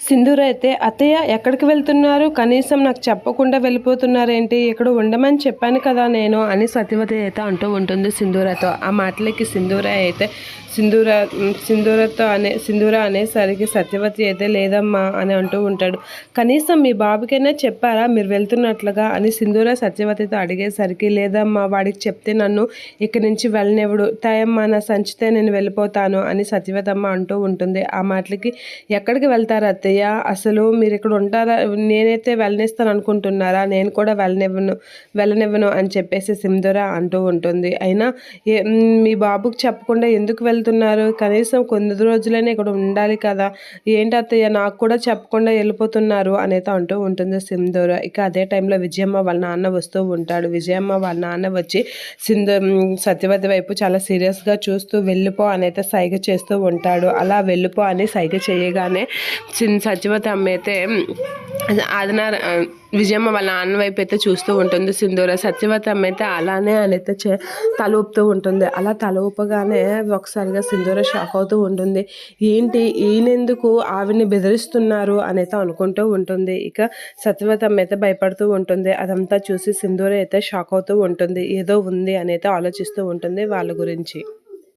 సింధూర అయితే అత్తయ్య ఎక్కడికి వెళ్తున్నారు, కనీసం నాకు చెప్పకుండా వెళ్ళిపోతున్నారేంటి, ఇక్కడ ఉండమని చెప్పాను కదా నేను అని సత్యవతి అయితే అంటూ ఉంటుంది సింధూరతో. ఆ మాటలకి సింధూర అనేసరికి సత్యవతి అయితే లేదమ్మా అని అంటూ ఉంటాడు. కనీసం మీ బాబుకైనా చెప్పారా మీరు వెళ్తున్నట్లుగా అని సింధూర సత్యవతితో అడిగేసరికి లేదమ్మా, వాడికి చెప్తే నన్ను ఇక్కడి నుంచి వెళ్ళనివ్వడు, తాయమ్మ నా సంచితే నేను వెళ్ళిపోతాను అని సత్యవతమ్మ అంటూ ఉంటుంది. ఆ మాటలకి ఎక్కడికి వెళ్తారు అత్తయ్య, అసలు మీరు ఇక్కడ ఉంటారా, నేనైతే వెళ్ళనిస్తాను అనుకుంటున్నారా, నేను కూడా వెళ్ళనివ్వను అని చెప్పేసి సింధూర అంటూ ఉంటుంది. అయినా మీ బాబుకి చెప్పకుండా ఎందుకు వెళ్తున్నారు, కనీసం కొన్ని రోజులైనా ఇక్కడ ఉండాలి కదా, ఏంటి అత్తయ్య నాకు కూడా చెప్పకుండా వెళ్ళిపోతున్నారు అనేది అంటూ ఉంటుంది సింధూర. ఇక అదే టైంలో విజయమ్మ వాళ్ళ నాన్న వస్తూ ఉంటాడు. విజయమ్మ వాళ్ళ నాన్న వచ్చి సత్యవతి వైపు చాలా సీరియస్గా చూస్తూ వెళ్ళిపో అనైతే సైగ చేస్తూ ఉంటాడు. అలా వెళ్ళిపో అని సైగ చేయగానే సత్యవతి అమ్మ అయితే విజయమ్మ వాళ్ళ నాన్న వైపు అయితే చూస్తూ ఉంటుంది సింధూర. సత్యవతి అమ్మ అయితే అలానే అనైతే తల ఊపుతూ ఉంటుంది. అలా తల ఊపగానే ఒకసారిగా సింధూర షాక్ అవుతూ ఉంటుంది. ఏంటి ఈయనెందుకు ఆవిడ్ని బెదిరిస్తున్నారు అనైతే అనుకుంటూ ఉంటుంది. ఇక సత్యవతి అమ్మ అయితే భయపడుతూ ఉంటుంది. అదంతా చూసి సింధూర అయితే షాక్ అవుతూ ఉంటుంది. ఏదో ఉంది అనైతే ఆలోచిస్తూ ఉంటుంది వాళ్ళ గురించి.